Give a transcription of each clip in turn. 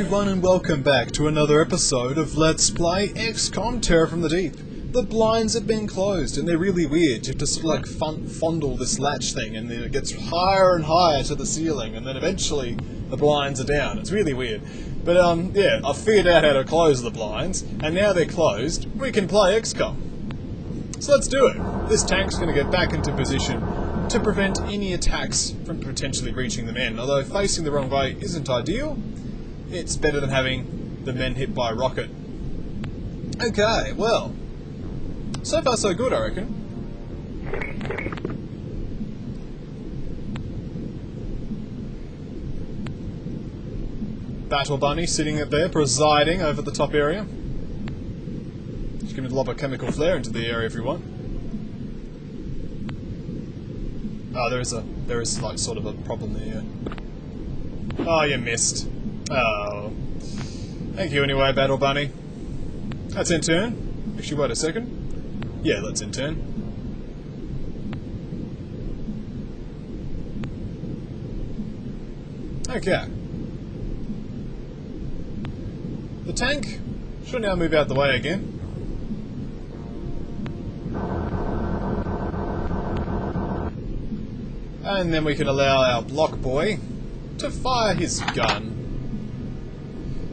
everyone and welcome back to another episode of Let's Play XCOM Terror from the Deep. The blinds have been closed and they're really weird. You have to sort of like fondle this latch thing and then it gets higher and higher to the ceiling and then eventually the blinds are down. It's really weird. But yeah, I've figured out how to close the blinds and now they're closed, we can play XCOM. So let's do it. This tank's going to get back into position to prevent any attacks from potentially reaching the men. Although facing the wrong way isn't ideal, it's better than having the men hit by a rocket. Okay, well, so far so good, I reckon. Battle Bunny sitting up there, presiding over the top area. Just give me a lob of chemical flare into the area if you want. Oh, there is like sort of a problem there. Oh, you missed. Oh. Thank you anyway, Battle Bunny. That's in turn. Actually, wait a second. Yeah, that's in turn. Okay. The tank should now move out the way again. And then we can allow our block boy to fire his gun.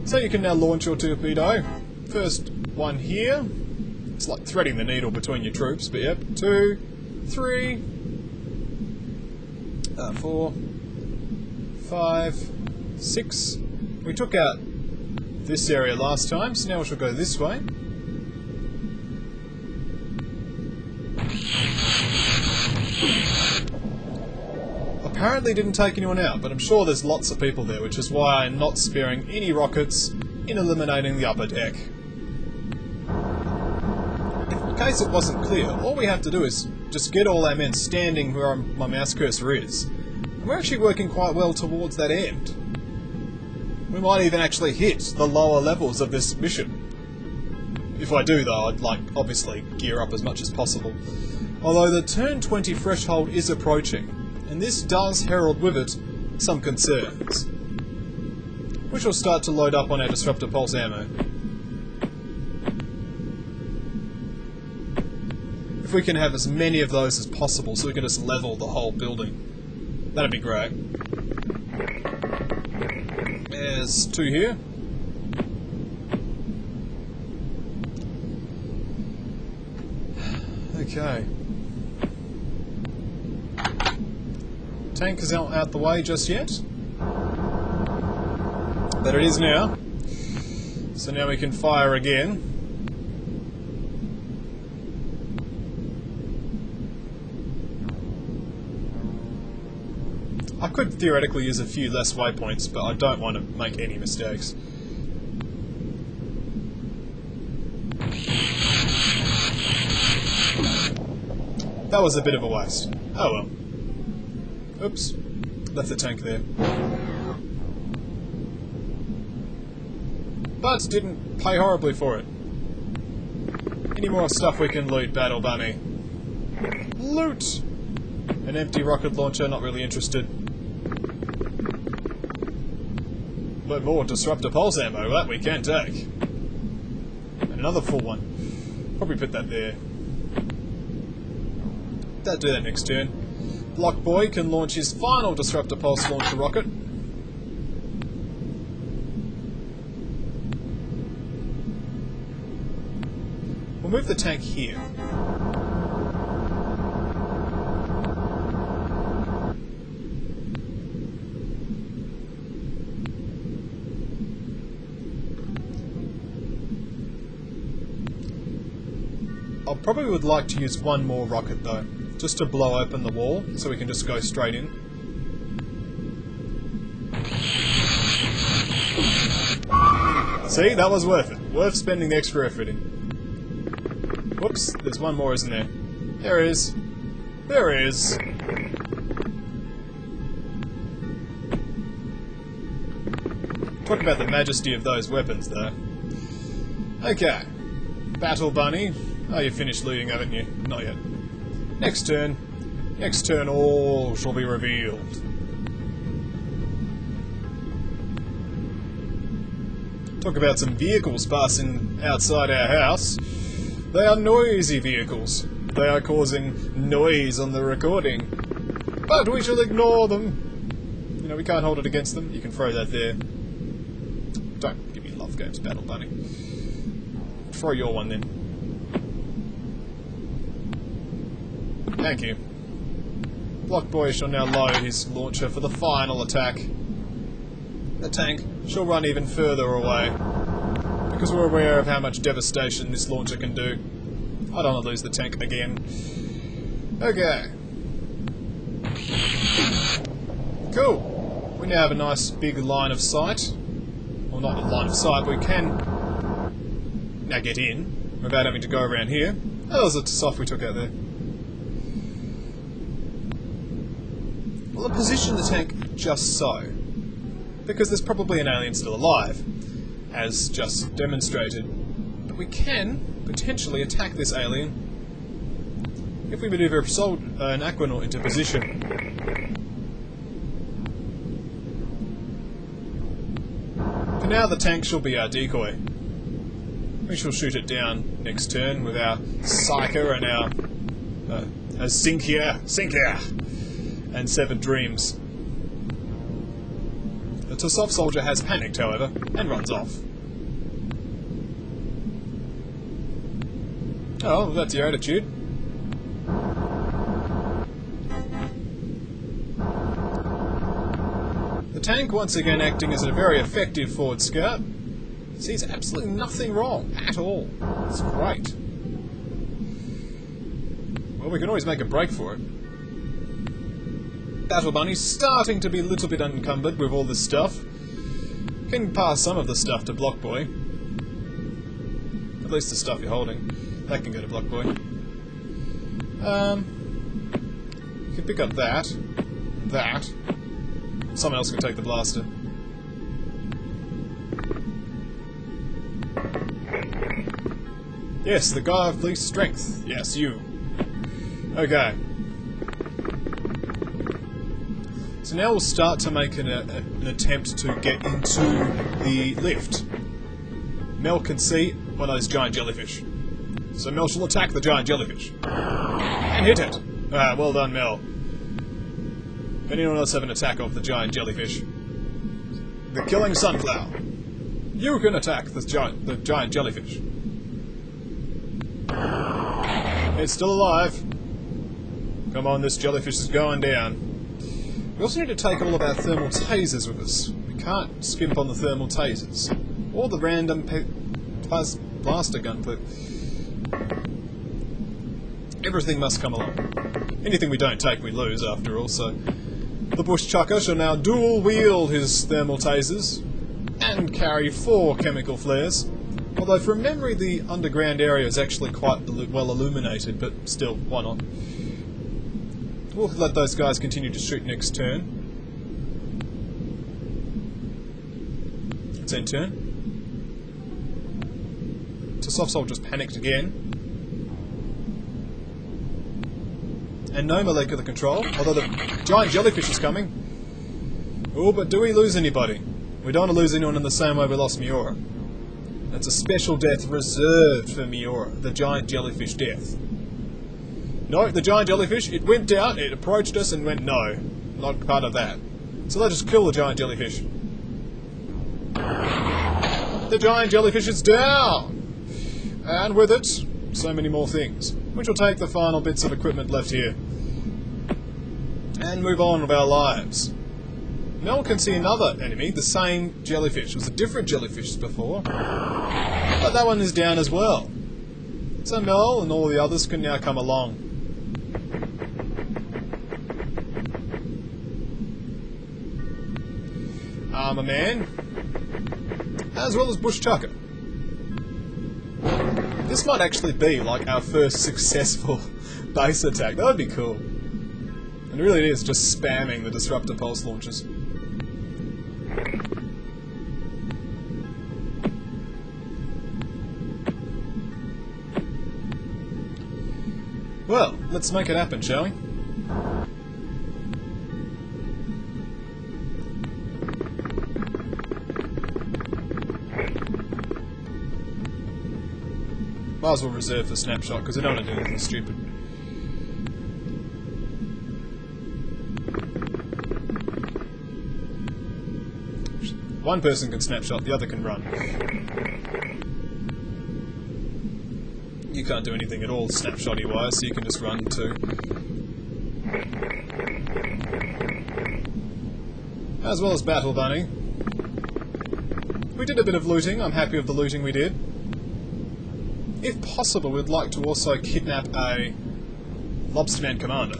So you can now launch your torpedo. First one here. It's like threading the needle between your troops, but yep. 2, 3, 4, 5, 6. We took out this area last time, so now we shall go this way. Apparently didn't take anyone out, but I'm sure there's lots of people there, which is why I'm not sparing any rockets in eliminating the upper deck. In case it wasn't clear, all we have to do is just get all our men standing where my mouse cursor is. And we're actually working quite well towards that end. We might even actually hit the lower levels of this mission. If I do though, I'd like obviously gear up as much as possible. Although the turn 20 threshold is approaching, and this does herald with it some concerns, which will start to load up on our disruptor pulse ammo. If we can have as many of those as possible so we can just level the whole building, that'd be great. There's 2 here. Okay. Tank is not out the way just yet, but it is now. So now we can fire again. I could theoretically use a few less waypoints, but I don't want to make any mistakes. That was a bit of a waste. Oh well. Oops, left the tank there. But didn't pay horribly for it. Any more stuff we can loot, Battle Bunny? Loot! An empty rocket launcher, not really interested. But more disruptor pulse ammo, that we can take. And another full one. Probably put that there. That'll do that next turn. Block Boy can launch his final disruptor pulse launcher rocket. We'll move the tank here. I probably would like to use one more rocket though, just to blow open the wall, so we can just go straight in. See, that was worth it. Worth spending the extra effort in. Whoops, there's one more, isn't there? There is. There is. Talk about the majesty of those weapons, though. Okay. Battle Bunny. Oh, you finished looting, haven't you? Not yet. Next turn. Next turn all shall be revealed. Talk about some vehicles passing outside our house. They are noisy vehicles. They are causing noise on the recording. But we shall ignore them. You know, we can't hold it against them. You can throw that there. Don't give me love games, Battle Bunny. Throw your one then. Thank you. Blockboy shall now load his launcher for the final attack. The tank shall run even further away, because we're aware of how much devastation this launcher can do. I don't want to lose the tank again. Okay. Cool. We now have a nice big line of sight. Well, not a line of sight, but we can now get in without having to go around here. That was the stuff we took out there. We'll position the tank just so, because there's probably an alien still alive, as just demonstrated. But we can potentially attack this alien if we maneuver an Aquanaut into position. For now, the tank shall be our decoy. We shall shoot it down next turn with our Psyker and our Sink Here, and Severed Dreams. The Tassoff soldier has panicked, however, and runs off. Oh, that's your attitude. The tank, once again acting as a very effective forward scout, sees absolutely nothing wrong at all. It's great. Well, we can always make a break for it. Battle Bunny's starting to be a little bit unencumbered with all this stuff. Can pass some of the stuff to Blockboy. At least the stuff you're holding. That can go to Blockboy. You can pick up that. That. Someone else can take the blaster. Yes, the guy of least strength. Yes, you. Okay. So now we'll start to make an attempt to get into the lift. Mel can see one of those giant jellyfish. So Mel shall attack the giant jellyfish. And hit it! Well done, Mel. Anyone else have an attack of the giant jellyfish? The killing sunflower. You can attack the giant jellyfish. It's still alive. Come on, this jellyfish is going down. We also need to take all of our thermal tasers with us. We can't skimp on the thermal tasers. Or the random blaster gun clip. Everything must come along. Anything we don't take, we lose, after all, so... The bush chucker shall now dual wield his thermal tasers and carry 4 chemical flares. Although from memory the underground area is actually quite well illuminated, but still, why not? We'll let those guys continue to shoot next turn. It's end turn. Tassoff soldier's panicked again. And no molecular control, although the giant jellyfish is coming. Oh, but do we lose anybody? We don't want to lose anyone in the same way we lost Miura. That's a special death reserved for Miura, the giant jellyfish death. No, the giant jellyfish, it went down, it approached us and went no. Not part of that. So let's just kill the giant jellyfish. The giant jellyfish is down! And with it, so many more things. Which will take the final bits of equipment left here. And move on with our lives. Mel can see another enemy, the same jellyfish. It was a different jellyfish before. But that one is down as well. So Mel and all the others can now come along. Armor Man, as well as Bush Chucker. This might actually be like our first successful base attack. That would be cool. And really it is just spamming the disruptor pulse launchers. Well, let's make it happen, shall we? Might as well reserve the snapshot, because I don't want to do anything stupid. One person can snapshot, the other can run. You can't do anything at all snapshotty wise, so you can just run too. As well as Battle Bunny. We did a bit of looting, I'm happy with the looting we did. If possible, we'd like to also kidnap a Lobsterman Commander.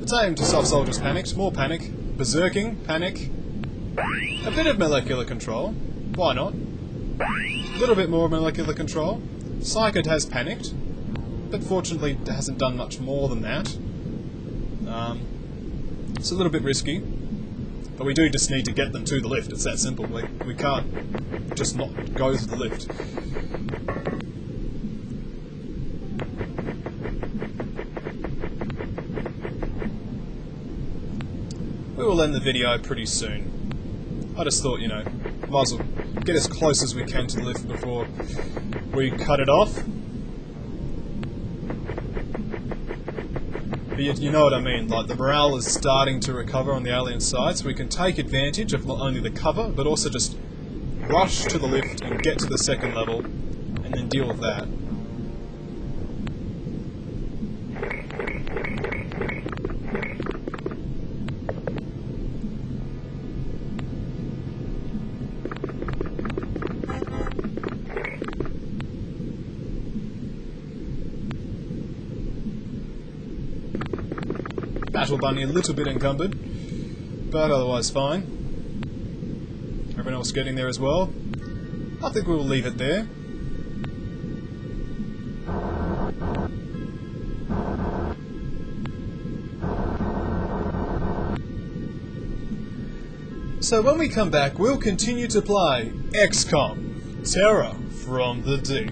It's aimed to stop soldiers panicked, more panic, berserking, panic, a bit of molecular control, why not? A little bit more molecular control. Psychid has panicked, but fortunately it hasn't done much more than that. It's a little bit risky, but we do just need to get them to the lift, it's that simple. We can't just not go to the lift. We will end the video pretty soon. I just thought, you know, might as well get as close as we can to the lift before we cut it off. But you know what I mean, like the morale is starting to recover on the alien side, so we can take advantage of not only the cover, but also just rush to the lift and get to the second level, and then deal with that. Battle Bunny a little bit encumbered, but otherwise fine. Everyone else getting there as well. I think we will leave it there. So when we come back, we'll continue to play XCOM, Terror from the Deep.